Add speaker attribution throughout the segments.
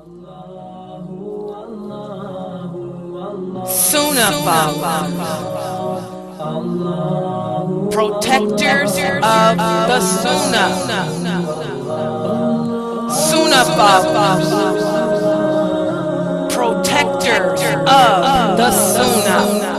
Speaker 1: Sunnahfollowers, protectors of the Sunnah. Sunnahfollowers, protectors of the Sunnah.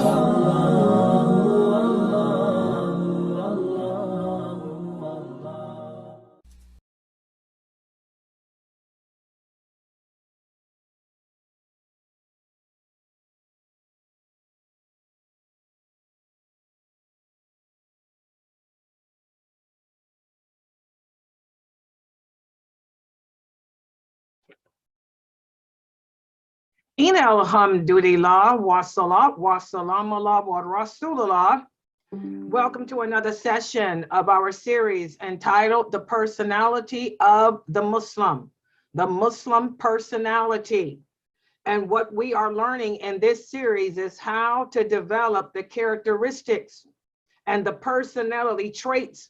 Speaker 2: Ina alhamdulillah wa salat wa salam ala wa rasulullah. Welcome to another session of our series entitled The Personality of the Muslim personality. And what we are learning in this series is how to develop the characteristics and the personality traits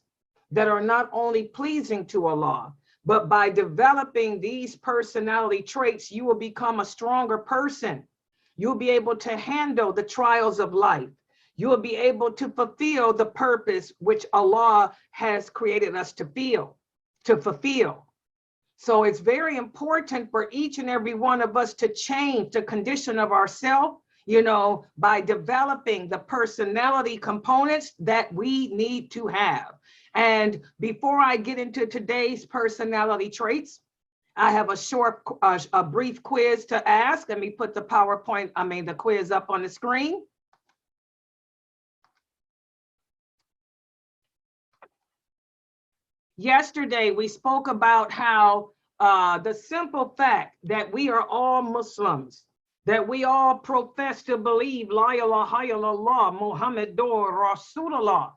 Speaker 2: that are not only pleasing to Allah, but by developing these personality traits, you will become a stronger person. You'll be able to handle the trials of life. You will be able to fulfill the purpose which Allah has created us to fulfill. So it's very important for each and every one of us to change the condition of ourselves, by developing the personality components that we need to have. And before I get into today's personality traits, I have a brief quiz to ask. Let me put the the quiz up on the screen. Yesterday, we spoke about how the simple fact that we are all Muslims, that we all profess to believe La ilaha illallah Muhammadur Rasulullah.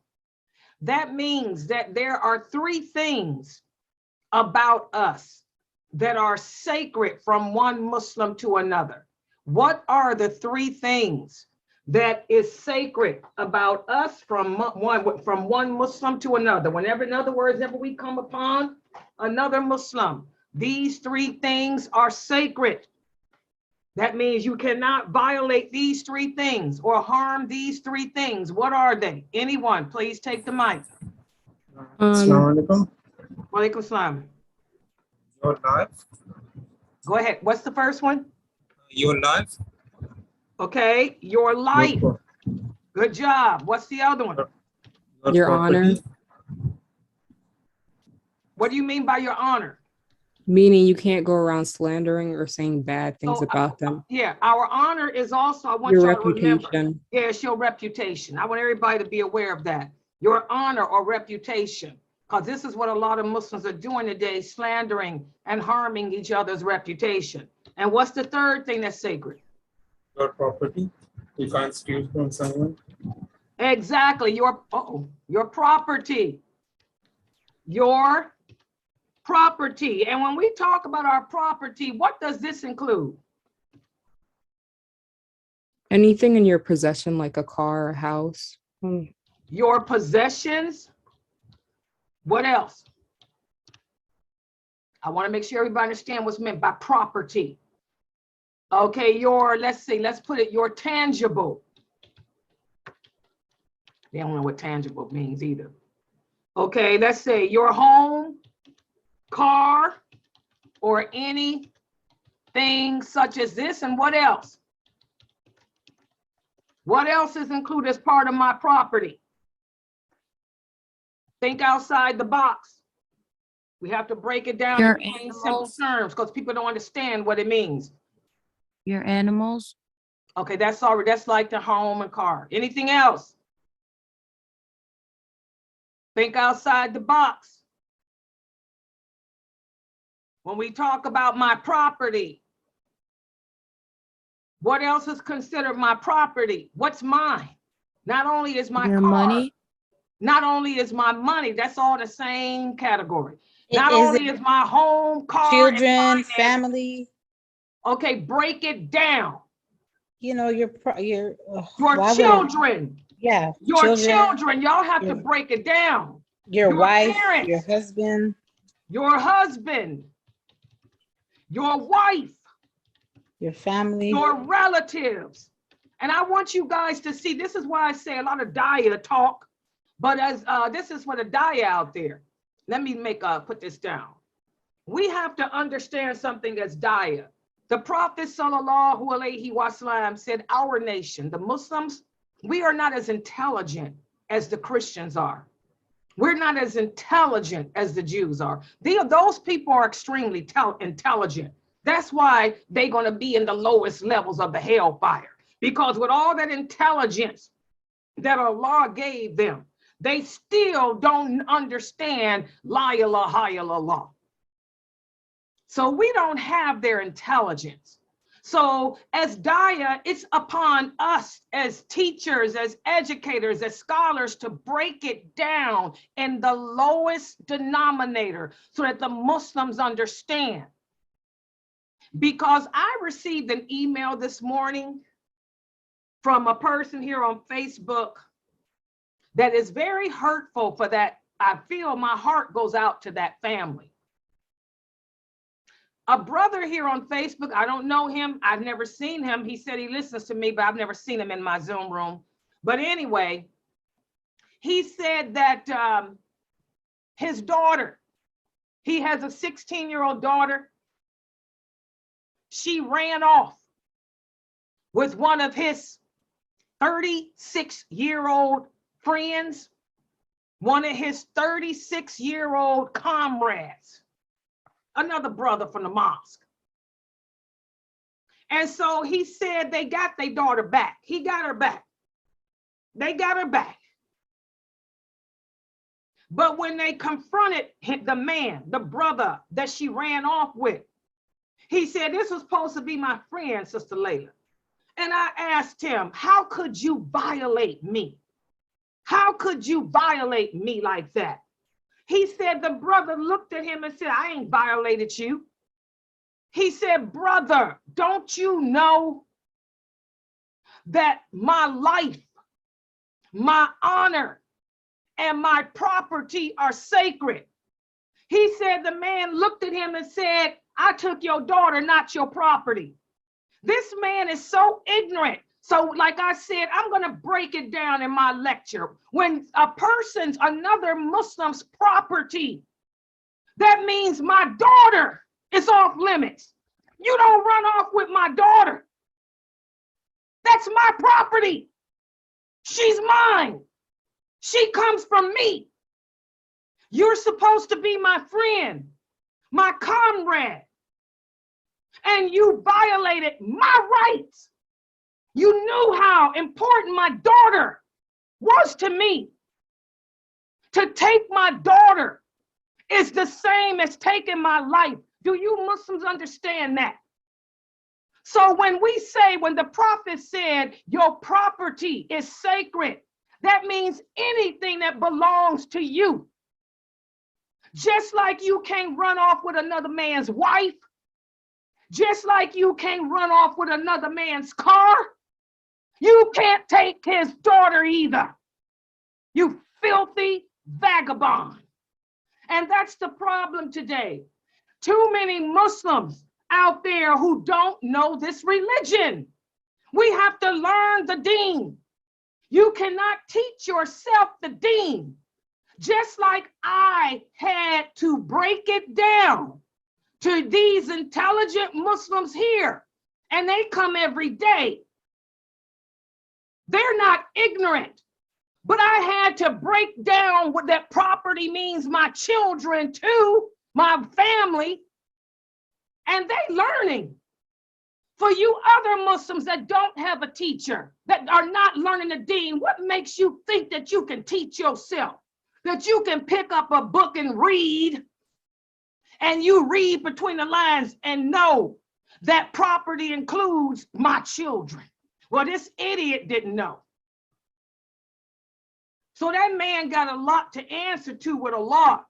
Speaker 2: That means that there are three things about us that are sacred from one Muslim to another. What are the three things that is sacred about us from one Muslim to another? Whenever, in other words, whenever we come upon another Muslim, these three things are sacred. That means you cannot violate these three things or harm these three things. What are they? Anyone, please take the mic.
Speaker 3: Assalamu alaikum.
Speaker 2: Wa alaikum salam.
Speaker 3: Your life.
Speaker 2: Go ahead. What's the first one?
Speaker 3: Your life.
Speaker 2: Okay, your life. Good job. What's the other one?
Speaker 4: Your honor.
Speaker 2: What do you mean by your honor?
Speaker 4: Meaning you can't go around slandering or saying bad things about them.
Speaker 2: Yeah, our honor is also, I want
Speaker 4: Your
Speaker 2: y'all to remember.
Speaker 4: reputation.
Speaker 2: Yeah, it's your reputation. I want everybody to be aware of that. Your honor or reputation, because this is what a lot of Muslims are doing today, slandering and harming each other's reputation. And what's the third thing that's sacred?
Speaker 3: Your property. You can't steal from someone.
Speaker 2: Exactly, your property. Your property. And when we talk about our property, what does this include?
Speaker 4: Anything in your possession, like a car or house.
Speaker 2: Your possessions. What else? I want to make sure everybody understand what's meant by property. Okay, let's put it, your tangible. They don't know what tangible means either. Okay, let's say your home, car, or anything such as this. And what else? What else is included as part of my property? Think outside the box. We have to break it down in plain, simple terms because people don't understand what it means.
Speaker 5: Your animals.
Speaker 2: Okay, that's already, that's like the home and car. Anything else? Think outside the box. When we talk about my property, what else is considered my property? What's mine? Not only is my
Speaker 5: Your
Speaker 2: car,
Speaker 5: money.
Speaker 2: not only is my money, that's all the same category. Not only is my home, car,
Speaker 6: children, family.
Speaker 2: Okay, break it down.
Speaker 6: You know, your
Speaker 2: children.
Speaker 6: Yeah.
Speaker 2: Your children, y'all have to break it down.
Speaker 6: Your wife,
Speaker 2: parents,
Speaker 6: your husband.
Speaker 2: Your husband. Your wife.
Speaker 6: your family.
Speaker 2: your relatives. And I want you guys to see, this is why I say a lot of Daya talk, but as this is for the Daya out there. Let me put this down. We have to understand something as Daya. The Prophet sallallahu alaihi wasallam said, our nation, the Muslims, we are not as intelligent as the Christians are. We're not as intelligent as the Jews are. Those people are extremely intelligent. That's why they're going to be in the lowest levels of the hellfire. Because with all that intelligence that Allah gave them, they still don't understand La ilaha illallah. So we don't have their intelligence. So as Daya, it's upon us as teachers, as educators, as scholars to break it down in the lowest denominator so that the Muslims understand. Because I received an email this morning from a person here on Facebook that is very hurtful for that. I feel my heart goes out to that family. A brother here on Facebook, I don't know him, I've never seen him. He said he listens to me, but I've never seen him in my Zoom room. But anyway, he said that his daughter, he has a 16-year-old daughter. She ran off with one of his 36-year-old friends, one of his 36-year-old comrades, another brother from the mosque. And so he said they got their daughter back. He got her back. They got her back. But when they confronted the man, the brother that she ran off with, he said, this was supposed to be my friend, Sister Layla. And I asked him, how could you violate me? How could you violate me like that? He said, the brother looked at him and said, I ain't violated you. He said, brother, don't you know that my life, my honor, and my property are sacred? He said, the man looked at him and said, I took your daughter, not your property. This man is so ignorant. So like I said, I'm going to break it down in my lecture. When a person's another Muslim's property, that means my daughter is off limits. You don't run off with my daughter. That's my property. She's mine. She comes from me. You're supposed to be my friend, my comrade, and you violated my rights. You knew how important my daughter was to me. To take my daughter is the same as taking my life. Do you Muslims understand that? So when we say, when the Prophet said your property is sacred, that means anything that belongs to you. Just like you can't run off with another man's wife, just like you can't run off with another man's car, you can't take his daughter either. You filthy vagabond. And that's the problem today. Too many Muslims out there who don't know this religion. We have to learn the deen. You cannot teach yourself the deen. Just like I had to break it down to these intelligent Muslims here, and they come every day. They're not ignorant, but I had to break down what that property means, my children too, my family, and they learning. For you other Muslims that don't have a teacher, that are not learning the deen, what makes you think that you can teach yourself? That you can pick up a book and read, and you read between the lines and know that property includes my children. Well, this idiot didn't know. So that man got a lot to answer to with Allah,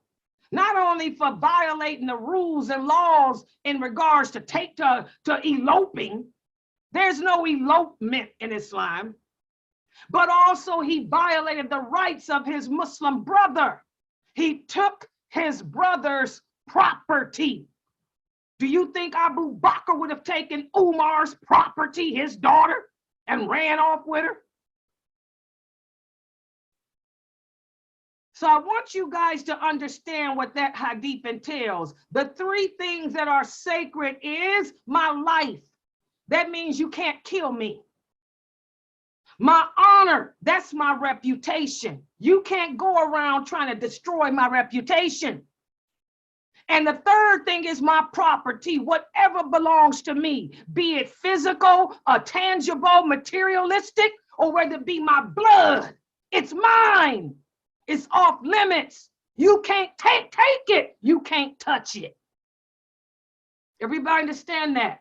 Speaker 2: not only for violating the rules and laws in regards to eloping. There's no elopement in Islam, but also he violated the rights of his Muslim brother. He took his brother's property. Do you think Abu Bakr would have taken Umar's property, his daughter, and ran off with her? So I want you guys to understand what that hadith entails. The three things that are sacred is my life. That means you can't kill me. My honor, that's my reputation. You can't go around trying to destroy my reputation. And the third thing is my property, whatever belongs to me, be it physical, tangible, materialistic, or whether it be my blood, it's mine. It's off limits. You can't take it. You can't touch it. Everybody understand that?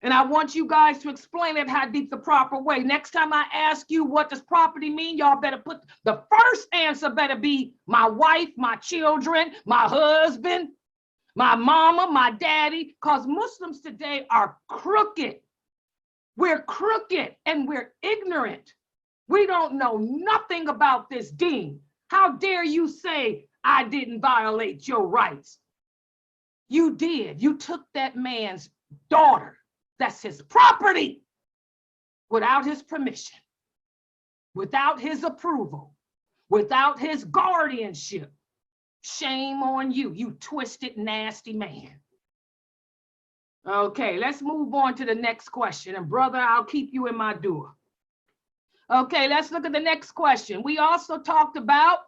Speaker 2: And I want you guys to explain that hadith the proper way. Next time I ask you what does property mean, y'all better put the first answer better be my wife, my children, my husband, my mama, my daddy, because Muslims today are crooked. We're crooked and we're ignorant. We don't know nothing about this deen. How dare you say I didn't violate your rights? You did. You took that man's daughter. That's his property without his permission, without his approval, without his guardianship. Shame on you, you twisted, nasty man. Okay, let's move on to the next question. And brother, I'll keep you in my dua. Okay, let's look at the next question. We also talked about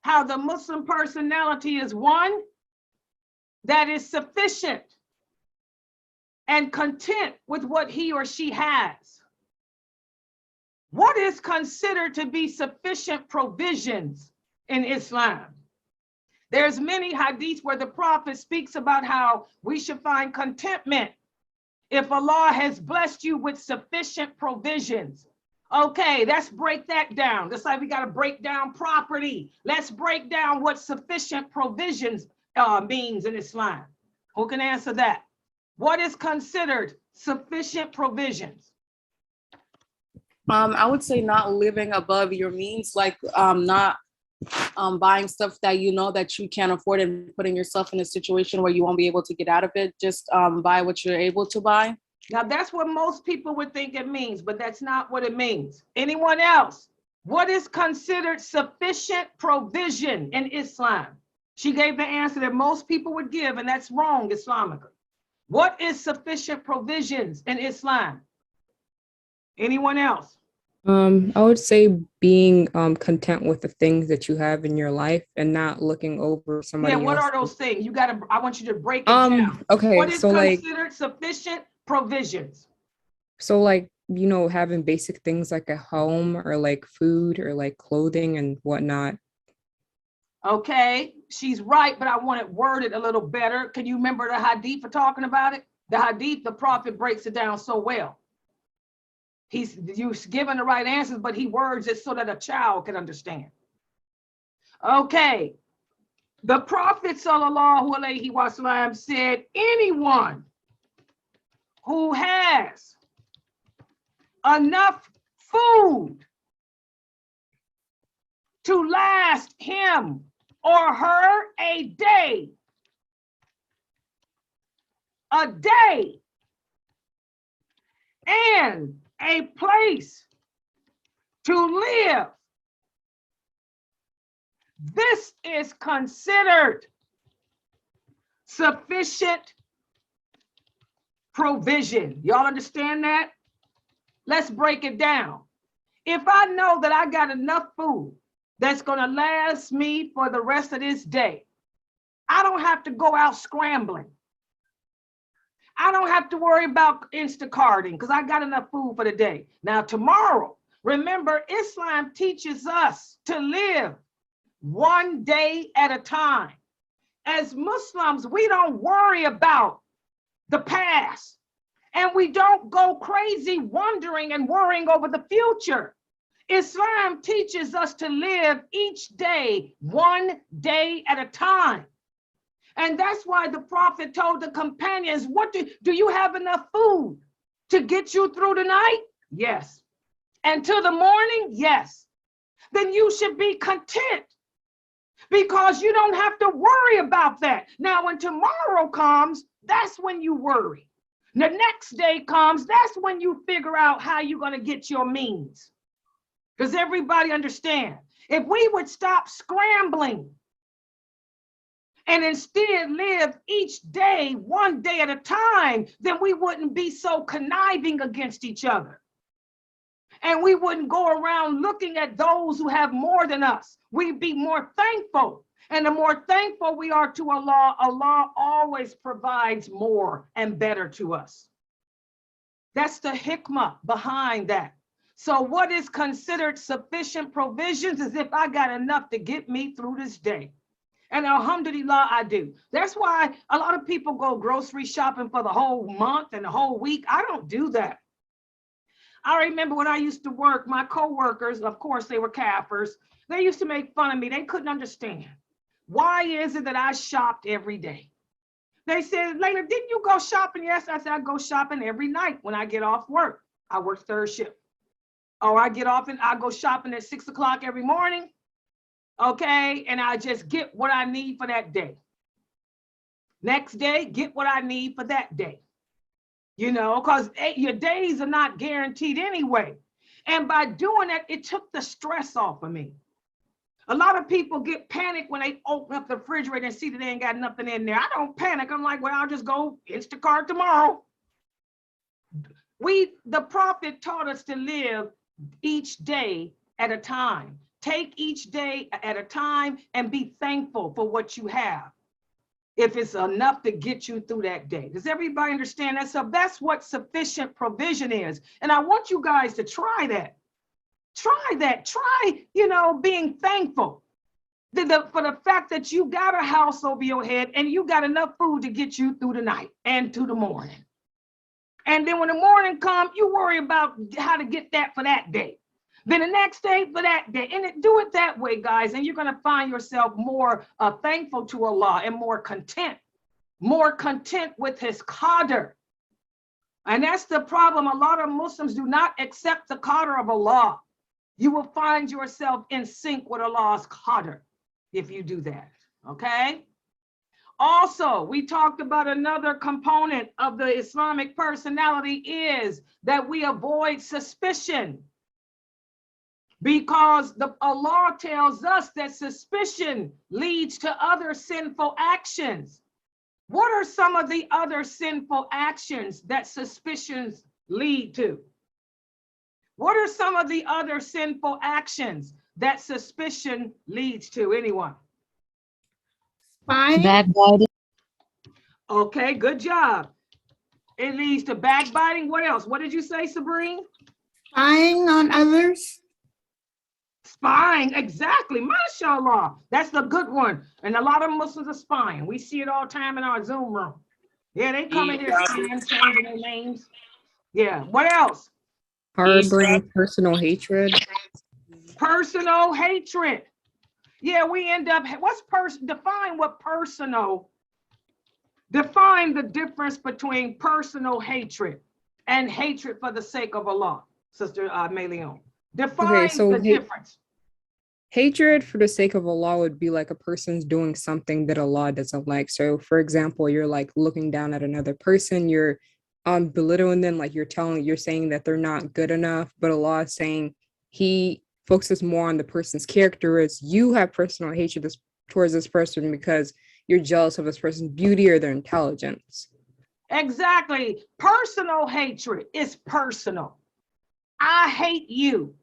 Speaker 2: how the Muslim personality is one that is sufficient and content with what he or she has. What is considered to be sufficient provisions in Islam? There's many hadiths where the Prophet speaks about how we should find contentment if Allah has blessed you with sufficient provisions. Okay, let's break that down. Just like we got to break down property. Let's break down what sufficient provisions means in Islam. Who can answer that? What is considered sufficient provisions?
Speaker 7: I would say not living above your means, like not buying stuff that you know that you can't afford and putting yourself in a situation where you won't be able to get out of it. Just buy what you're able to buy.
Speaker 2: Now that's what most people would think it means, but that's not what it means. Anyone else? What is considered sufficient provision in Islam? She gave the answer that most people would give, and that's wrong Islamically. What is sufficient provisions in Islam? Anyone else?
Speaker 4: I would say being content with the things that you have in your life and not looking over somebody
Speaker 2: Yeah, what
Speaker 4: else.
Speaker 2: are those things? I want you to break it down.
Speaker 4: Okay,
Speaker 2: What is
Speaker 4: so like
Speaker 2: considered sufficient provisions?
Speaker 4: so like you know, having basic things like a home or like food or like clothing and whatnot.
Speaker 2: Okay, she's right, but I want it worded a little better. Can you remember the hadith for talking about it? The hadith, the Prophet breaks it down so well. You're given the right answers, but he words it so that a child can understand. Okay, the Prophet sallallahu alaihi wasallam said, anyone who has enough food to last him or her a day, and a place to live, this is considered sufficient provision. Y'all understand that? Let's break it down. If I know that I got enough food that's going to last me for the rest of this day, I don't have to go out scrambling. I don't have to worry about Instacarting because I got enough food for the day. Now, tomorrow, remember, Islam teaches us to live one day at a time. As Muslims, we don't worry about the past, and we don't go crazy wondering and worrying over the future. Islam teaches us to live each day, one day at a time. And that's why the Prophet told the companions, do you have enough food to get you through the night? Yes. And to the morning? Yes. Then you should be content. because you don't have to worry about that. Now, when tomorrow comes, that's when you worry. The next day comes, that's when you figure out how you're going to get your means. Because everybody understand, if we would stop scrambling and instead live each day, one day at a time, then we wouldn't be so conniving against each other. And we wouldn't go around looking at those who have more than us. We'd be more thankful. And the more thankful we are to Allah, Allah always provides more and better to us. That's the hikmah behind that. So what is considered sufficient provisions is if I got enough to get me through this day. And alhamdulillah, I do. That's why a lot of people go grocery shopping for the whole month and the whole week. I don't do that. I remember when I used to work, my co-workers, of course, they were Kafirs. They used to make fun of me. They couldn't understand. Why is it that I shopped every day? They said, Layla, didn't you go shopping? Yes, I said, I go shopping every night when I get off work. I work third shift. Or I get off and I go shopping at 6 o'clock every morning. Okay, and I just get what I need for that day. Next day, get what I need for that day. You know, because your days are not guaranteed anyway. And by doing that, it took the stress off of me. A lot of people get panicked when they open up the refrigerator and see that they ain't got nothing in there. I don't panic. I'm like, well, I'll just go Instacart tomorrow. The Prophet taught us to live each day at a time. Take each day at a time and be thankful for what you have, if it's enough to get you through that day. Does everybody understand that? So that's what sufficient provision is. And I want you guys to try that. Try that. Try, being thankful for the fact that you got a house over your head and you got enough food to get you through the night and to the morning. And then when the morning comes, you worry about how to get that for that day. Then the next day for that day. And do it that way, guys. And you're going to find yourself more thankful to Allah and more content with his qadr. And that's the problem. A lot of Muslims do not accept the qadr of Allah. You will find yourself in sync with Allah's qadr if you do that, okay? Also, we talked about another component of the Islamic personality is that we avoid suspicion. Because Allah tells us that suspicion leads to other sinful actions. What are some of the other sinful actions that suspicions lead to? What are some of the other sinful actions that suspicion leads to? Anyone?
Speaker 6: Spying.
Speaker 5: Backbiting.
Speaker 2: Okay, good job. It leads to backbiting. What else? What did you say, Sabrine?
Speaker 6: Spying on others.
Speaker 2: Spying, exactly. MashaAllah. That's the good one. And a lot of Muslims are spying. We see it all the time in our Zoom room. Yeah, they come in here spying, changing their names. Yeah. What else?
Speaker 4: Harboring personal hatred.
Speaker 2: Personal hatred. Yeah, we end up, define what personal, define the difference between personal hatred and hatred for the sake of Allah, Sister Meleon. Define the difference.
Speaker 4: Hatred for the sake of Allah would be like a person's doing something that Allah doesn't like. So for example, you're like looking down at another person, you're belittling them, like you're saying that they're not good enough, but Allah is saying he focuses more on the person's character, as you have personal hatred towards this person because you're jealous of this person's beauty or their intelligence.
Speaker 2: Exactly. Personal hatred is personal. I hate you.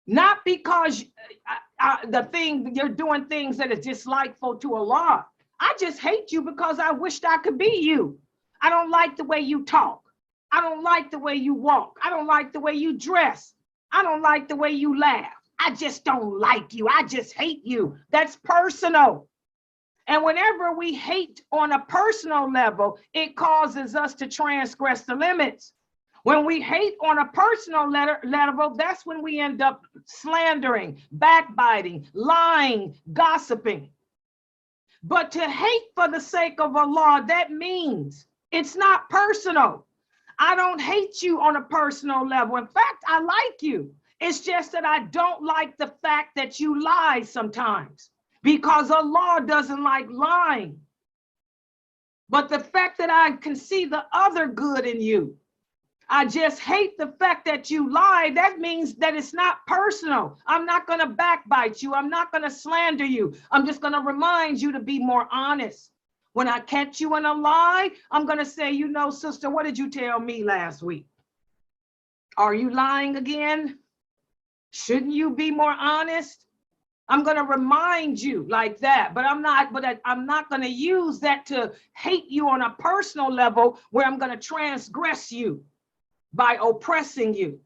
Speaker 2: Not because you're doing things that is dislikeful to Allah. I just hate you because I wished I could be you. I don't like the way you talk. I don't like the way you walk. I don't like the way you dress. I don't like the way you laugh. I just don't like you. I just hate you. That's personal. And whenever we hate on a personal level, it causes us to transgress the limits. When we hate on a personal level, that's when we end up slandering, backbiting, lying, gossiping. But to hate for the sake of Allah, that means it's not personal. I don't hate you on a personal level. In fact, I like you. It's just that I don't like the fact that you lie sometimes. because Allah doesn't like lying. But the fact that I can see the other good in you, I just hate the fact that you lie. That means that it's not personal. I'm not going to backbite you. I'm not going to slander you. I'm just going to remind you to be more honest. When I catch you in a lie, I'm going to say, you know, sister, what did you tell me last week? Are you lying again? Shouldn't you be more honest? I'm going to remind you like that, but I'm not going to use that to hate you on a personal level where I'm going to transgress you by oppressing you.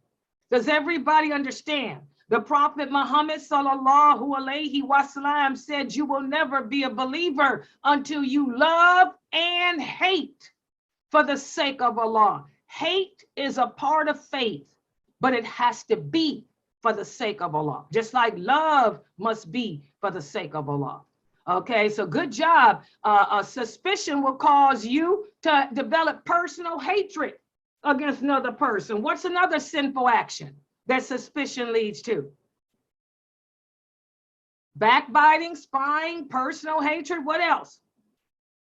Speaker 2: Does everybody understand? The Prophet Muhammad sallallahu alaihi wasallam said, you will never be a believer until you love and hate for the sake of Allah. Hate is a part of faith, but it has to be for the sake of Allah. Just like love must be for the sake of Allah. Okay, so good job. Suspicion will cause you to develop personal hatred against another person. What's another sinful action that suspicion leads to? Backbiting, spying, personal hatred. What else?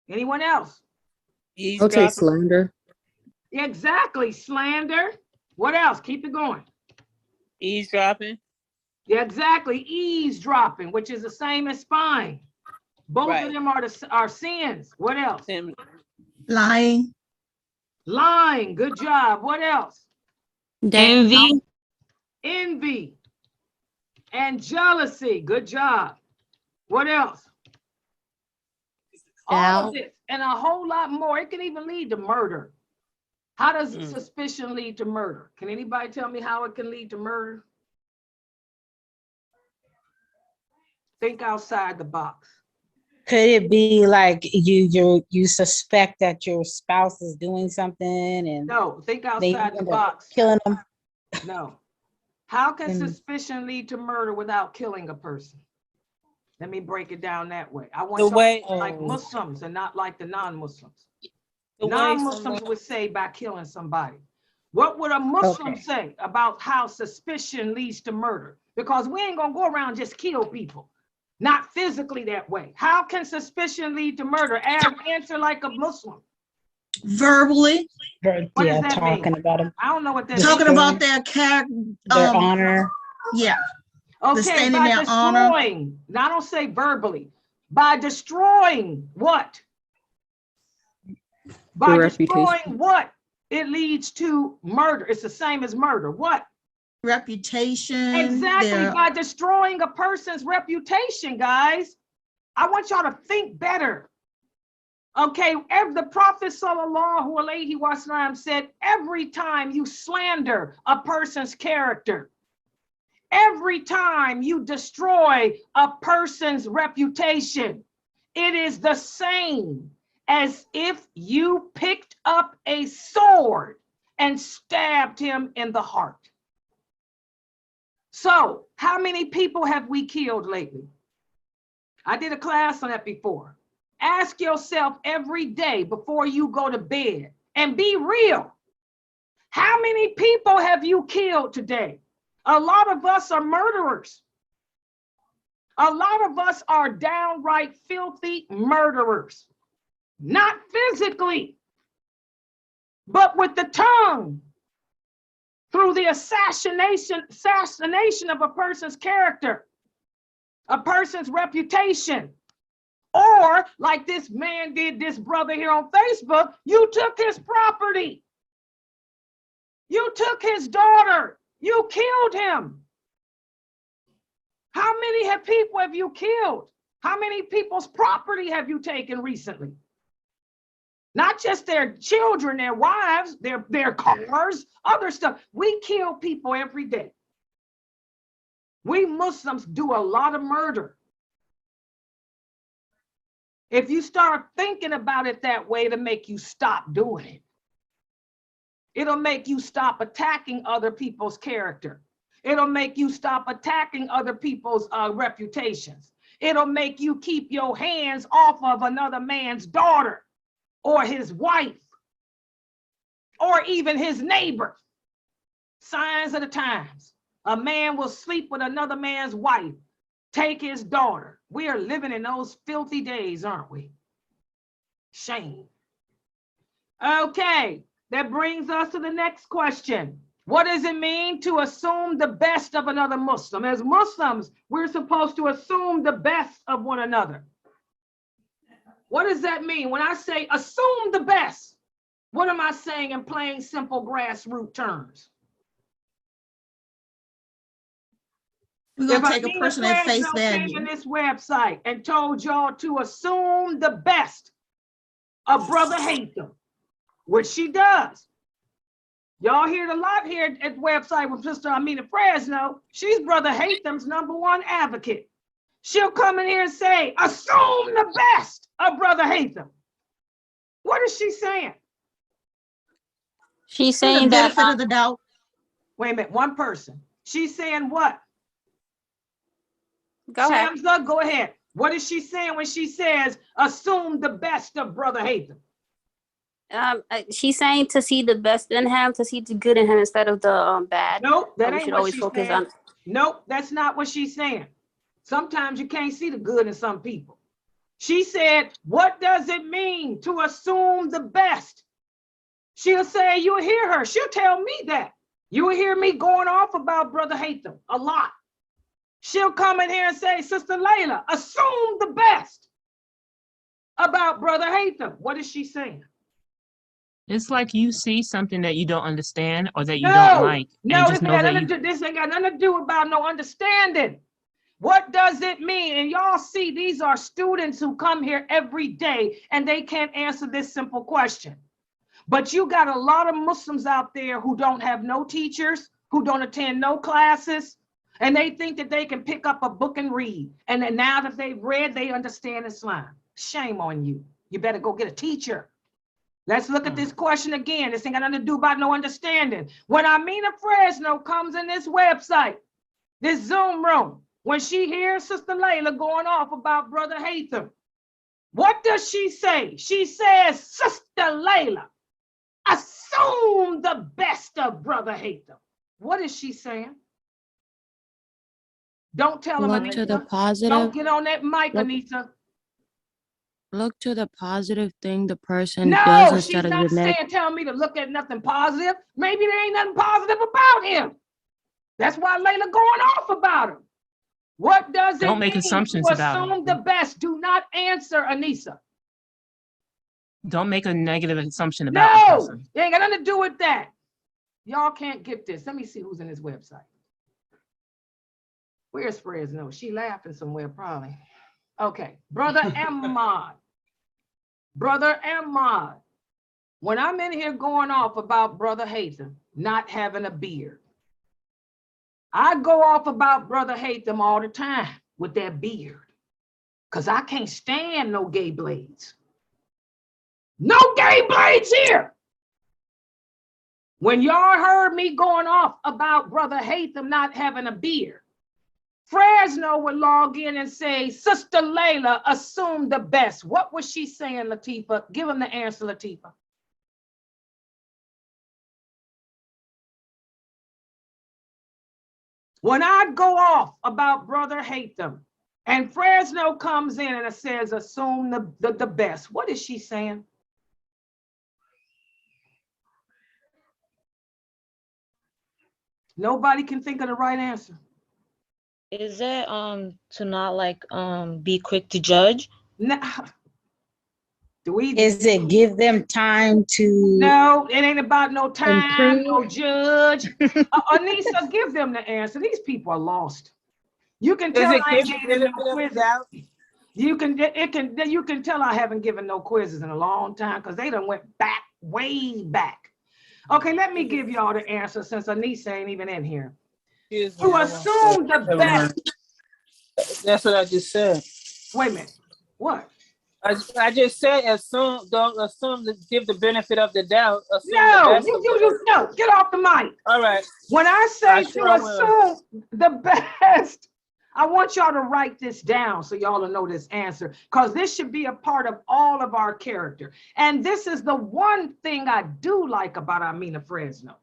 Speaker 2: Anyone else?
Speaker 4: I'll take slander.
Speaker 2: Exactly, slander. What else? Keep it going.
Speaker 8: Eavesdropping.
Speaker 2: Yeah, exactly, eavesdropping, which is the same as spying. Both
Speaker 8: Right.
Speaker 2: of them are sins. What else?
Speaker 6: Lying.
Speaker 2: Lying. Good job. What else?
Speaker 5: Envy.
Speaker 2: Envy and jealousy. Good job. What else? All of this and a whole lot more. It can even lead to murder. How does suspicion lead to murder? Can anybody tell me how it can lead to murder? Think outside the box.
Speaker 9: Could it be like you suspect that your spouse is doing something and
Speaker 2: No, think
Speaker 9: they
Speaker 2: outside the
Speaker 9: end up
Speaker 2: box.
Speaker 9: killing them?
Speaker 2: No. How can
Speaker 9: Mm.
Speaker 2: suspicion lead to murder without killing a person? Let me break it down that way. I want
Speaker 8: The
Speaker 2: y'all to
Speaker 8: way-
Speaker 2: be like Muslims and not like the non-Muslims.
Speaker 8: The way
Speaker 2: Non-Muslims
Speaker 8: someone-
Speaker 2: would say by killing somebody. What would a Muslim
Speaker 9: Okay.
Speaker 2: say about how suspicion leads to murder? Because we ain't gonna go around and just kill people. Not physically that way. How can suspicion lead to murder? Answer like a Muslim.
Speaker 6: Verbally,
Speaker 2: What
Speaker 9: Yeah,
Speaker 2: does that
Speaker 9: talking
Speaker 2: mean?
Speaker 9: about them,
Speaker 2: I don't know what that
Speaker 6: talking
Speaker 2: means.
Speaker 6: about their character.
Speaker 9: their honor.
Speaker 6: Yeah,
Speaker 2: Okay,
Speaker 6: stating
Speaker 2: by
Speaker 6: their honor.
Speaker 2: destroying. Now I don't say verbally. By destroying what? By
Speaker 4: Their
Speaker 2: destroying
Speaker 4: reputation.
Speaker 2: what? It leads to murder. It's the same as murder. What?
Speaker 6: Reputation.
Speaker 2: Exactly,
Speaker 6: their-
Speaker 2: by destroying a person's reputation, guys. I want y'all to think better. Okay, the Prophet sallallahu alaihi wasallam said, every time you slander a person's character, every time you destroy a person's reputation, it is the same as if you picked up a sword and stabbed him in the heart. So, how many people have we killed lately? I did a class on that before. Ask yourself every day before you go to bed and be real. How many people have you killed today? A lot of us are murderers. A lot of us are downright filthy murderers. Not physically, but with the tongue. Through the assassination of a person's character, a person's reputation. Or like this man did, this brother here on Facebook, you took his property. You took his daughter. You killed him. How many people have you killed? How many people's property have you taken recently? Not just their children, their wives, their cars, other stuff. We kill people every day. We Muslims do a lot of murder. If you start thinking about it that way, it'll make you stop doing it. It'll make you stop attacking other people's character. It'll make you stop attacking other people's reputations. It'll make you keep your hands off of another man's daughter or his wife or even his neighbor. Signs of the times. A man will sleep with another man's wife, take his daughter. We are living in those filthy days, aren't we? Shame. Okay, that brings us to the next question. What does it mean to assume the best of another Muslim? As Muslims, we're supposed to assume the best of one another. What does that mean? When I say assume the best, what am I saying in plain, simple, grassroots terms?
Speaker 6: We're gonna
Speaker 2: If
Speaker 6: take a
Speaker 2: Amina
Speaker 6: person at face
Speaker 2: Fresno came
Speaker 6: value.
Speaker 2: in this website and told y'all to assume the best of Brother Hatham, which she does. Y'all hear it a lot here at the website with Sister Amina Fresno. She's Brother Hatham's #1 advocate. She'll come in here and say, assume the best of Brother Hatham. What is she saying?
Speaker 5: She's
Speaker 6: For the
Speaker 5: saying that
Speaker 6: benefit of the doubt.
Speaker 2: Wait a minute, one person. She's saying what?
Speaker 5: go ahead.
Speaker 2: Shamsa, go ahead. What is she saying when she says, assume the best of Brother Hatham?
Speaker 5: She's saying to see the best in him, to see the good in him instead of the bad.
Speaker 2: Nope, that
Speaker 5: We
Speaker 2: ain't
Speaker 5: should
Speaker 2: what
Speaker 5: always
Speaker 2: she's
Speaker 5: focus
Speaker 2: saying.
Speaker 5: on.
Speaker 2: Nope, that's not what she's saying. Sometimes you can't see the good in some people. She said, what does it mean to assume the best? She'll say, you'll hear her. She'll tell me that. You will hear me going off about Brother Hatham a lot. She'll come in here and say, Sister Layla, assume the best about Brother Hatham. What is she saying?
Speaker 8: It's like you see something that you don't understand or that you don't like,
Speaker 2: No,
Speaker 8: and
Speaker 2: this
Speaker 8: just
Speaker 2: ain't
Speaker 8: know
Speaker 2: got
Speaker 8: that
Speaker 2: nothing
Speaker 8: you.
Speaker 2: to do, this ain't got nothing to do about no understanding. What does it mean? And y'all see, these are students who come here every day and they can't answer this simple question. But you got a lot of Muslims out there who don't have no teachers, who don't attend no classes, and they think that they can pick up a book and read. And then now that they've read, they understand Islam. Shame on you. You better go get a teacher. Let's look at this question again. This ain't got nothing to do about no understanding. When Amina Fresno comes in this website, this Zoom room, when she hears Sister Layla going off about Brother Hatham, what does she say? She says, Sister Layla, assume the best of Brother Hatham. What is she saying? Don't tell him,
Speaker 10: Look to the
Speaker 2: Anita.
Speaker 10: positive.
Speaker 2: Don't get on that mic,
Speaker 10: Look-
Speaker 2: Anita.
Speaker 10: Look to the positive thing the person
Speaker 2: No,
Speaker 10: does
Speaker 2: she's
Speaker 10: instead of
Speaker 2: not
Speaker 10: the negative.
Speaker 2: saying tell me to look at nothing positive. Maybe there ain't nothing positive about him. That's why Layla going off about him. What does it
Speaker 8: Don't make
Speaker 2: mean
Speaker 8: assumptions
Speaker 2: to
Speaker 8: about
Speaker 2: assume
Speaker 8: him.
Speaker 2: the best? Do not answer, Anissa.
Speaker 8: Don't make a negative assumption about the
Speaker 2: No,
Speaker 8: person.
Speaker 2: it ain't got nothing to do with that. Y'all can't get this. Let me see who's in this website. Where's Fresno? She laughing somewhere probably. Okay, Brother Ahmad. Brother Ahmad. When I'm in here going off about Brother Hatham not having a beard, I go off about Brother Hatham all the time with that beard, because I can't stand no gay blades. No gay blades here. When y'all heard me going off about Brother Hatham not having a beard, Fresno would log in and say, Sister Layla, assume the best. What was she saying, Latifa? Give him the answer, Latifa. When I go off about Brother Hatham and Fresno comes in and says, assume the best, what is she saying? Nobody can think of the right answer.
Speaker 10: Is it to not like be quick to judge?
Speaker 2: No. Do we?
Speaker 9: Is it give them time to
Speaker 2: No, it ain't about no time, no
Speaker 9: improve?
Speaker 2: judge. Anissa, give them the answer. These people are lost. You can tell
Speaker 8: it
Speaker 2: I ain't
Speaker 8: give
Speaker 2: given
Speaker 8: the
Speaker 2: no
Speaker 8: benefit of the
Speaker 2: quizzes.
Speaker 8: doubt?
Speaker 2: You can tell I haven't given no quizzes in a long time because they done went back, way back. Okay, let me give y'all the answer since Anissa ain't even in here.
Speaker 8: Excuse me,
Speaker 2: To
Speaker 8: I
Speaker 2: assume the
Speaker 8: Never mind.
Speaker 2: best.
Speaker 8: That's what I just said.
Speaker 2: Wait a minute. What?
Speaker 8: I just said assume, don't assume to give the benefit of the doubt. Assume the
Speaker 2: No,
Speaker 8: best.
Speaker 2: no, get off the mic.
Speaker 8: All right.
Speaker 2: When I say
Speaker 8: I
Speaker 2: to
Speaker 8: sure will.
Speaker 2: assume the best, I want y'all to write this down so y'all will know this answer, because this should be a part of all of our character. And this is the one thing I do like about Amina Fresno.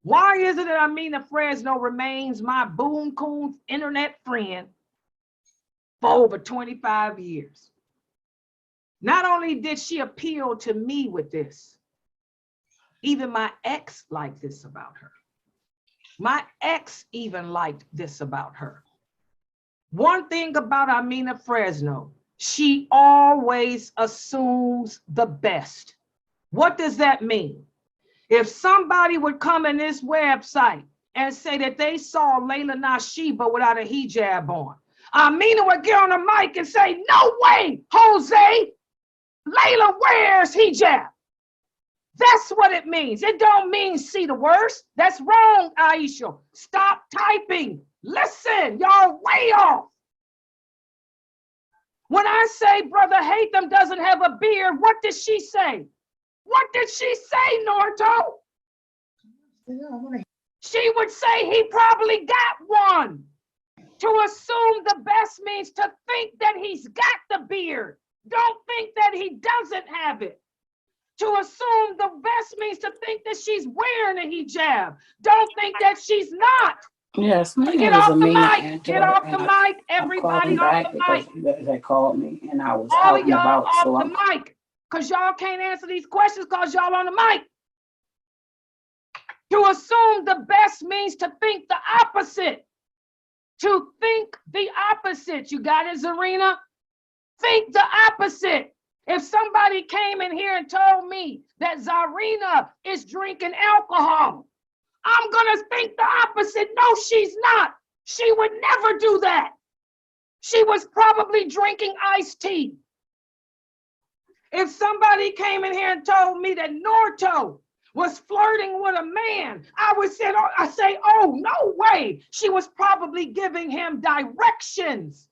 Speaker 2: Why is it that Amina Fresno remains my boon coon internet friend? for over 25 years. Not only did she appeal to me with this, even my ex liked this about her. My ex even liked this about her. One thing about Amina Fresno, she always assumes the best. What does that mean? If somebody would come in this website and say that they saw Layla Nashiba without a hijab on, Amina would get on the mic and say, no way, Jose, Layla wears hijab. That's what it means. It don't mean see the worst. That's wrong, Aisha. Stop typing. Listen, y'all way off. When I say Brother Hatham doesn't have a beard, what did she say? What did she say, Norto? She would say he probably got one. To assume the best means to think that he's got the beard. Don't think that he doesn't have it. To assume the best means to think that she's wearing a hijab. Don't think that she's not.
Speaker 11: Yes, my
Speaker 2: Get
Speaker 11: name is
Speaker 2: off the
Speaker 11: Amina
Speaker 2: mic.
Speaker 11: Angela,
Speaker 2: Get off the
Speaker 11: and
Speaker 2: mic.
Speaker 11: I'm
Speaker 2: Everybody
Speaker 11: calling
Speaker 2: off
Speaker 11: back
Speaker 2: the
Speaker 11: because
Speaker 2: mic.
Speaker 11: you guys had called me and I was
Speaker 2: All
Speaker 11: out
Speaker 2: of
Speaker 11: and
Speaker 2: y'all
Speaker 11: about.
Speaker 2: off
Speaker 11: So
Speaker 2: the
Speaker 11: I'm
Speaker 2: mic because y'all can't answer these questions because y'all on the mic. To assume the best means to think the opposite. To think the opposite. You got it, Zarina? Think the opposite. If somebody came in here and told me that Zarina is drinking alcohol, I'm gonna think the opposite. No, she's not. She would never do that. She was probably drinking iced tea. If somebody came in here and told me that Norto was flirting with a man, I would say, oh, no way. She was probably giving him directions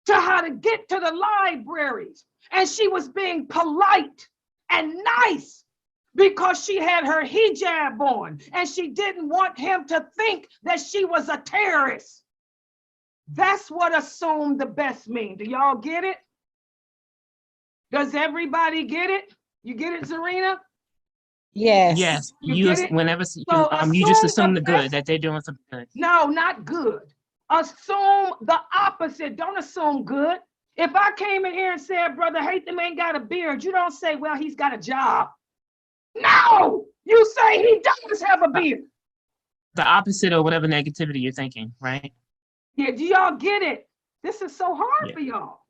Speaker 2: to how to get to the libraries. And she was being polite and nice because she had her hijab on and she didn't want him to think that she was a terrorist. That's what assume the best mean. Do y'all get it? Does everybody get it? You get it, Zarina?
Speaker 9: Yes.
Speaker 12: Yes,
Speaker 2: You get it?
Speaker 12: whenever
Speaker 2: So
Speaker 12: you just
Speaker 2: assume
Speaker 12: assume
Speaker 2: the
Speaker 12: the good
Speaker 2: best.
Speaker 12: that they're doing something good.
Speaker 2: No, not good. Assume the opposite. Don't assume good. If I came in here and said, Brother Hatham ain't got a beard, you don't say, well, he's got a job. No, you say he does have a beard.
Speaker 12: The opposite of whatever negativity you're thinking, right?
Speaker 2: Yeah, do y'all get it? This is so hard for y'all.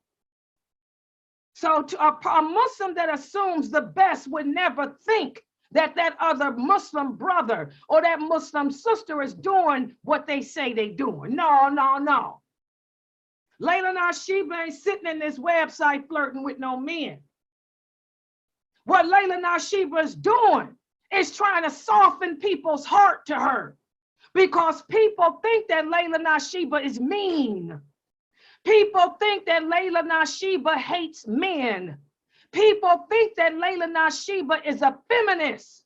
Speaker 2: So to a Muslim that assumes the best would never think that that other Muslim brother or that Muslim sister is doing what they say they doing. No, no, no. Layla Nashiba ain't sitting in this website flirting with no men. What Layla Nashiba is doing is trying to soften people's heart to her because people think that Layla Nashiba is mean. People think that Layla Nashiba hates men. People think that Layla Nashiba is a feminist.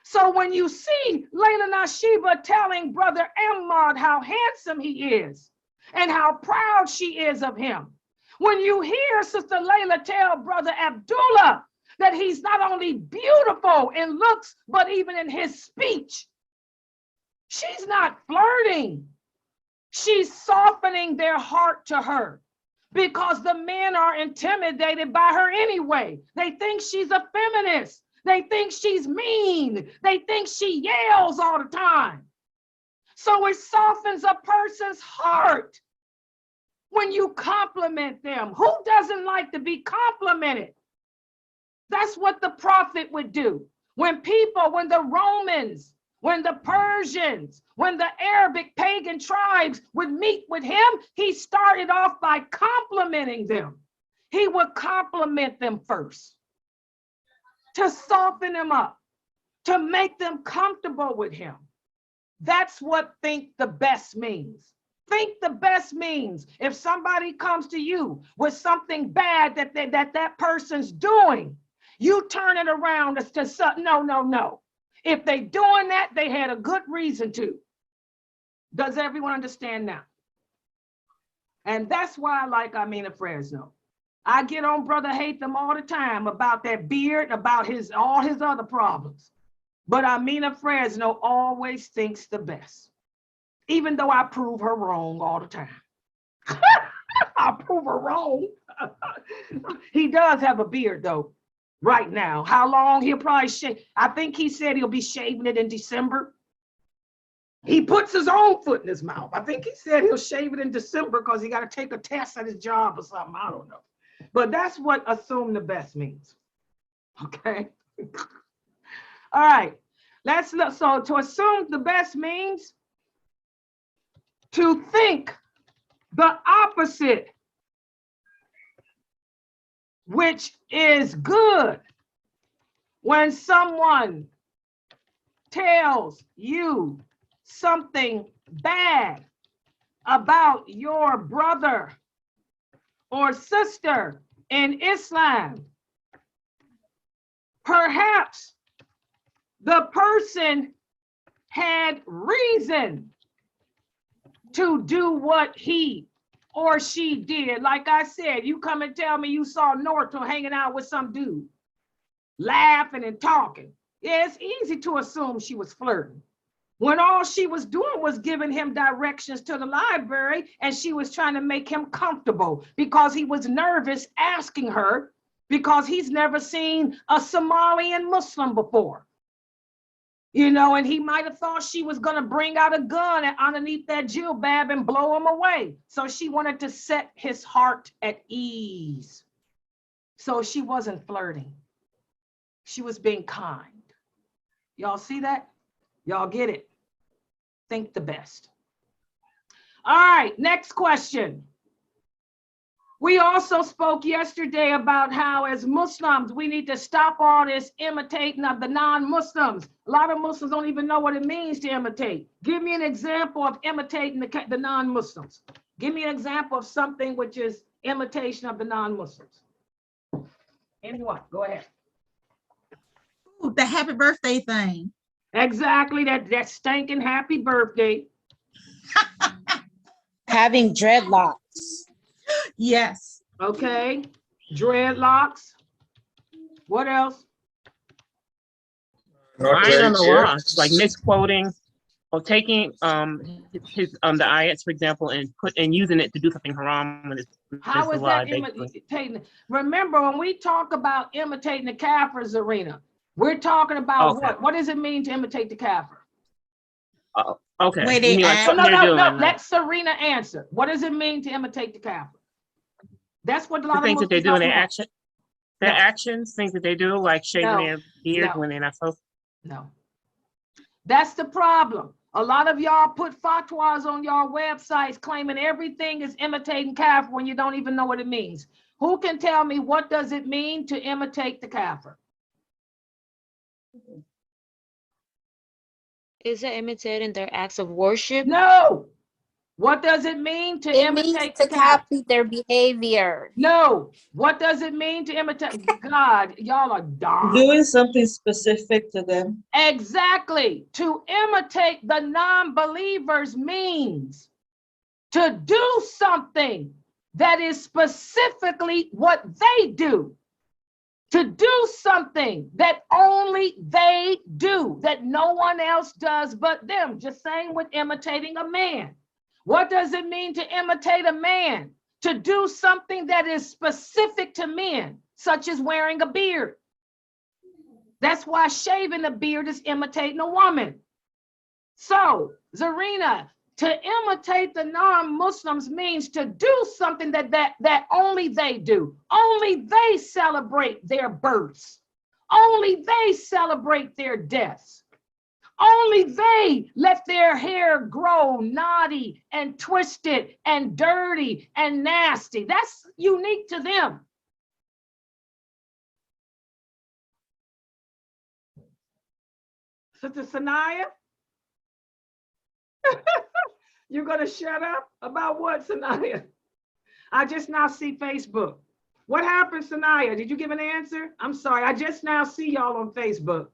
Speaker 2: So when you see Layla Nashiba telling Brother Ahmad how handsome he is and how proud she is of him, when you hear Sister Layla tell Brother Abdullah that he's not only beautiful in looks, but even in his speech, she's not flirting. She's softening their heart to her because the men are intimidated by her anyway. They think she's a feminist. They think she's mean. They think she yells all the time. So it softens a person's heart when you compliment them. Who doesn't like to be complimented? That's what the prophet would do. When the Romans, when the Persians, when the Arabic pagan tribes would meet with him, he started off by complimenting them. He would compliment them first to soften them up, to make them comfortable with him. That's what think the best means. Think the best means if somebody comes to you with something bad that person's doing, you turn it around to no. If they doing that, they had a good reason to. Does everyone understand now? And that's why I like Amina Fresno. I get on Brother Hatham all the time about that beard, about all his other problems. But Amina Fresno always thinks the best, even though I prove her wrong all the time. I'll prove her wrong. He does have a beard though, right now. How long? He'll probably shave. I think he said he'll be shaving it in December. He puts his own foot in his mouth. I think he said he'll shave it in December because he got to take a test at his job or something. I don't know. But that's what assume the best means. Okay. All right. Let's look. So to assume the best means to think the opposite, which is good. When someone tells you something bad about your brother or sister in Islam, perhaps the person had reason to do what he or she did. Like I said, you come and tell me you saw Norton hanging out with some dude, laughing and talking. Yeah, it's easy to assume she was flirting, when all she was doing was giving him directions to the library, and she was trying to make him comfortable because he was nervous asking her, because he's never seen a Somalian Muslim before. You know, and he might have thought she was going to bring out a gun underneath that jilbab and blow him away. So she wanted to set his heart at ease. So she wasn't flirting. She was being kind. Y'all see that? Y'all get it? Think the best. All right, next question. We also spoke yesterday about how as Muslims, we need to stop all this imitating of the non-Muslims. A lot of Muslims don't even know what it means to imitate. Give me an example of imitating the non-Muslims. Give me an example of something which is imitation of the non-Muslims. Anyone, go ahead.
Speaker 6: Ooh, the happy birthday thing.
Speaker 2: Exactly, that stinking happy birthday.
Speaker 9: Having dreadlocks.
Speaker 6: Yes.
Speaker 2: Okay, dreadlocks. What else?
Speaker 3: Not
Speaker 12: Lying on
Speaker 3: wearing
Speaker 12: the
Speaker 3: hair.
Speaker 12: law, like misquoting or taking his the ayats, for example, and using it to do something haram when it's
Speaker 2: How
Speaker 12: a
Speaker 2: is
Speaker 12: lie,
Speaker 2: that
Speaker 12: basically.
Speaker 2: imitating? Remember, when we talk about imitating the Kafirs, Arena, we're talking about
Speaker 12: Okay.
Speaker 2: what? What does it mean to imitate the Kafir?
Speaker 12: Okay.
Speaker 6: Where
Speaker 12: You
Speaker 6: they
Speaker 12: mean like
Speaker 6: at?
Speaker 2: Oh,
Speaker 12: something they're doing, like
Speaker 2: let Serena answer. What does it mean to imitate the Kafir? That's what a
Speaker 12: the
Speaker 2: lot of
Speaker 12: things that they
Speaker 2: Muslims
Speaker 12: do in
Speaker 2: don't
Speaker 12: their
Speaker 2: know.
Speaker 12: action, their
Speaker 2: No.
Speaker 12: actions, things that they do, like shaving
Speaker 2: No.
Speaker 12: their beard
Speaker 2: No.
Speaker 12: when they're not supposed.
Speaker 2: No. That's the problem. A lot of y'all put fatwas on your websites claiming everything is imitating Kafir when you don't even know what it means. Who can tell me what does it mean to imitate the Kafir?
Speaker 10: Is it imitating their acts of worship?
Speaker 2: No. What does it mean to
Speaker 5: It means
Speaker 2: imitate the
Speaker 5: to
Speaker 2: Kafir?
Speaker 5: copy their behavior.
Speaker 2: No. What does it mean to imitate? God, y'all are dumb.
Speaker 13: Doing something specific to them.
Speaker 2: Exactly. To imitate the non-believers means to do something that is specifically what they do. To do something that only they do, that no one else does but them. Just same with imitating a man. What does it mean to imitate a man? To do something that is specific to men, such as wearing a beard. That's why shaving a beard is imitating a woman. So, Zarina, to imitate the non-Muslims means to do something that only they do. Only they celebrate their births. Only they celebrate their deaths. Only they let their hair grow knotty and twisted and dirty and nasty. That's unique to them. Sister Sanaya? You're gonna shut up about what, Sanaya? I just now see Facebook. What happened, Sanaya? Did you give an answer? I'm sorry, I just now see y'all on Facebook.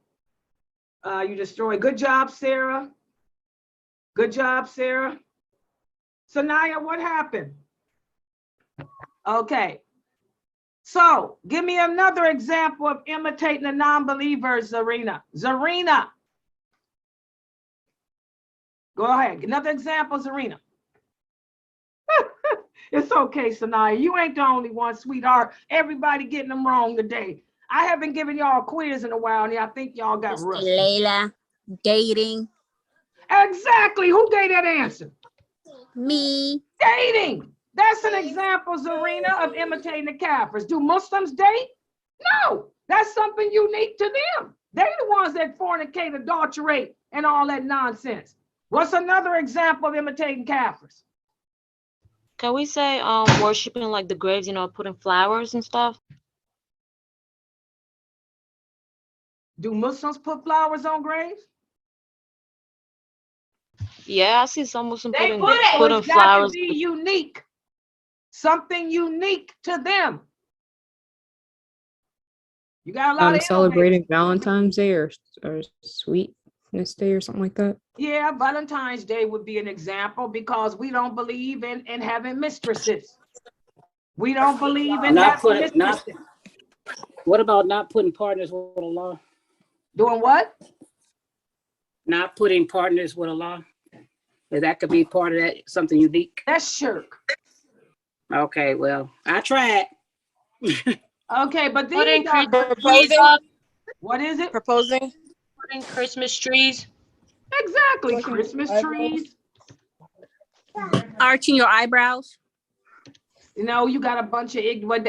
Speaker 2: You destroyed. Good job, Sarah. Good job, Sarah. Sanaya, what happened? Okay. So give me another example of imitating the non-believers, Zarina. Zarina. Go ahead. Another example, Zarina. It's okay, Sanaya. You ain't the only one, sweetheart. Everybody getting them wrong today. I haven't given y'all a quiz in a while, and I think y'all got rusty.
Speaker 5: Layla, dating.
Speaker 2: Exactly. Who gave that answer?
Speaker 5: Me.
Speaker 2: Dating. That's an example, Zarina, of imitating the Kafirs. Do Muslims date? No. That's something unique to them. They're the ones that fornicate, adulterate, and all that nonsense. What's another example of imitating Kafirs?
Speaker 10: Can we say worshiping like the graves, you know, putting flowers and stuff?
Speaker 2: Do Muslims put flowers on graves?
Speaker 10: Yeah, I see some Muslim
Speaker 2: They
Speaker 10: putting
Speaker 2: put it.
Speaker 10: putting
Speaker 2: It's got to
Speaker 10: flowers.
Speaker 2: be unique. Something unique to them. You got a lot of
Speaker 4: Celebrating Valentine's Day or Sweetness Day or something like that.
Speaker 2: Yeah, Valentine's Day would be an example because we don't believe in having mistresses. We don't believe in having mistresses.
Speaker 11: What about not putting partners with Allah?
Speaker 2: Doing what?
Speaker 11: Not putting partners with Allah. That could be part of that, something unique.
Speaker 2: That's shirk.
Speaker 11: Okay, well, I tried.
Speaker 2: Okay, but
Speaker 10: Putting
Speaker 2: these are
Speaker 10: proposing.
Speaker 2: What is it?
Speaker 10: Proposing. Putting Christmas trees.
Speaker 2: Exactly, Christmas trees.
Speaker 5: Arching your eyebrows.
Speaker 2: You know, you got a bunch of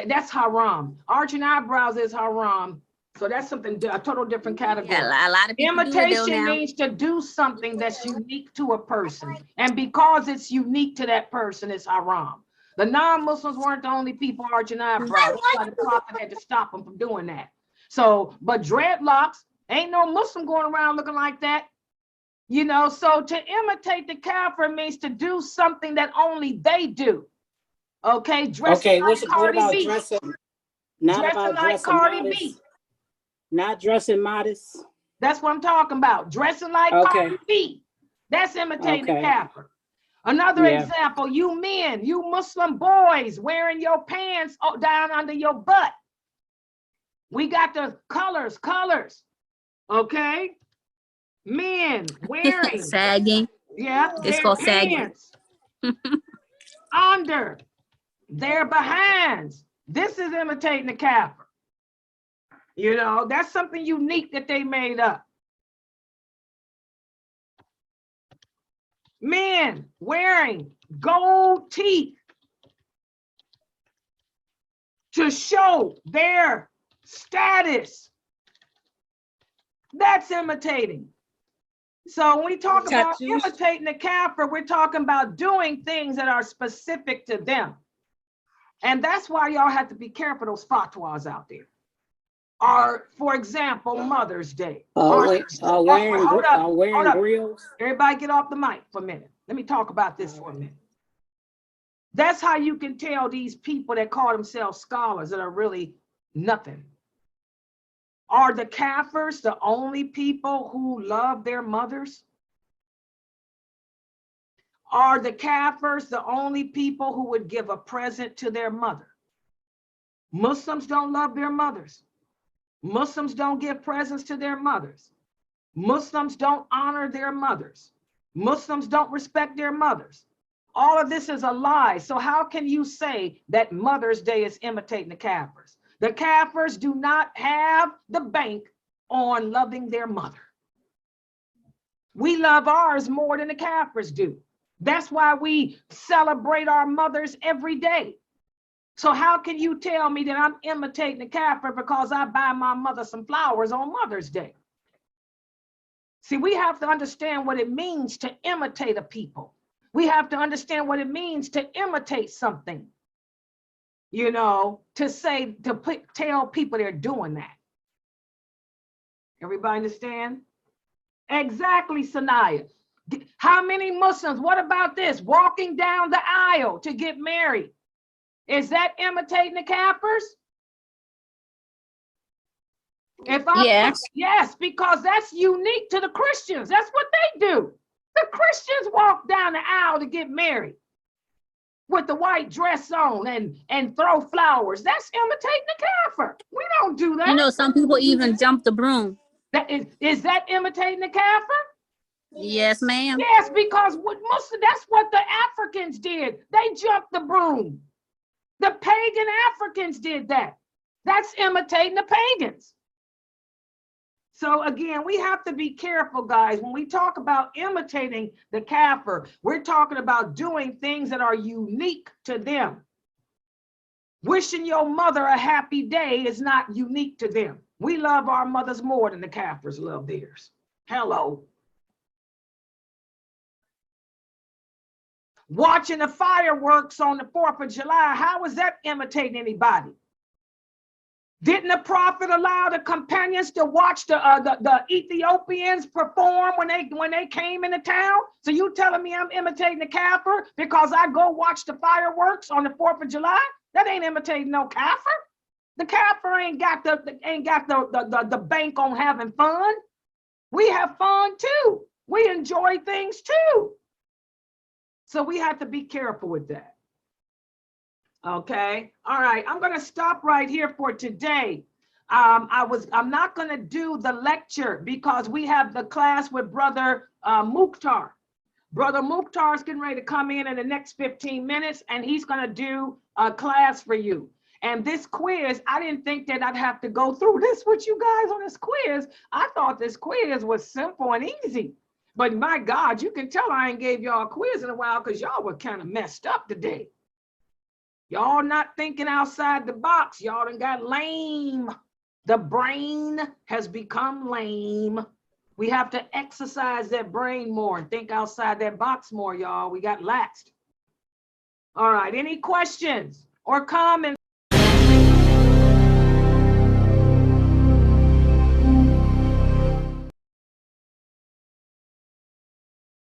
Speaker 2: that's haram. Arching eyebrows is haram. So that's something, a total different category.
Speaker 5: Yeah, a lot of people
Speaker 2: Imitation means to do something that's unique to a person. And because it's unique to that person, it's haram. The non-Muslims weren't the only people arching eyebrows. That's why the Prophet had to stop them from doing that. So, but dreadlocks, ain't no Muslim going around looking like that. You know, so to imitate the Kafir means to do something that only they do. Okay, dressing like Cardi B.
Speaker 11: Dressing
Speaker 2: Like Cardi B.
Speaker 11: Not dressing modest.
Speaker 2: That's what I'm talking about. Dressing like Cardi B. That's imitating the Kafir. Another example, you men, you Muslim boys wearing your pants down under your butt. We got the colors. Okay? Men wearing.
Speaker 5: Sagging.
Speaker 2: Yeah,
Speaker 5: it's called sagging.
Speaker 2: Under their behinds. This is imitating the Kafir. You know, that's something unique that they made up. Men wearing gold teeth to show their status. That's imitating. So when we talk about imitating the Kafir, we're talking about doing things that are specific to them. And that's why y'all have to be careful those fatwas out there. Or, for example, Mother's Day.
Speaker 11: Wearing grills.
Speaker 2: Everybody get off the mic for a minute. Let me talk about this for a minute. That's how you can tell these people that call themselves scholars that are really nothing. Are the Kafirs the only people who love their mothers? Are the Kafirs the only people who would give a present to their mother? Muslims don't love their mothers. Muslims don't give presents to their mothers. Muslims don't honor their mothers. Muslims don't respect their mothers. All of this is a lie. So how can you say that Mother's Day is imitating the Kafirs? The Kafirs do not have the bank on loving their mother. We love ours more than the Kafirs do. That's why we celebrate our mothers every day. So how can you tell me that I'm imitating the Kafir because I buy my mother some flowers on Mother's Day? See, we have to understand what it means to imitate a people. We have to understand what it means to imitate something. You know, tell people they're doing that. Everybody understand? Exactly, Sanaya. How many Muslims, what about this? Walking down the aisle to get married. Is that imitating the Kafirs? Yes, because that's unique to the Christians. That's what they do. The Christians walk down the aisle to get married with the white dress on and throw flowers. That's imitating the Kafir. We don't do that.
Speaker 5: You know, some people even jump the broom.
Speaker 2: Is that imitating the Kafir?
Speaker 5: Yes, ma'am.
Speaker 2: Yes, because that's what the Africans did. They jumped the broom. The pagan Africans did that. That's imitating the pagans. So again, we have to be careful, guys. When we talk about imitating the Kafir, we're talking about doing things that are unique to them. Wishing your mother a happy day is not unique to them. We love our mothers more than the Kafirs love theirs. Hello. Watching the fireworks on the 4th of July, how is that imitating anybody? Didn't the prophet allow the companions to watch the Ethiopians perform when they came into town? So you telling me I'm imitating the Kafir because I go watch the fireworks on the 4th of July? That ain't imitating no Kafir. The Kafir ain't got the bank on having fun. We have fun too. We enjoy things too. So we have to be careful with that. Okay. All right. I'm going to stop right here for today. I'm not going to do the lecture because we have the class with Brother Mukhtar. Brother Mukhtar is getting ready to come in the next 15 minutes, and he's going to do a class for you. And this quiz, I didn't think that I'd have to go through this with you guys on this quiz. I thought this quiz was simple and easy. But my God, you can tell I ain't gave y'all a quiz in a while because y'all were kind of messed up today. Y'all not thinking outside the box. Y'all done got lame. The brain has become lame. We have to exercise that brain more and think outside that box more, y'all. We got laxed. All right, any questions or comments?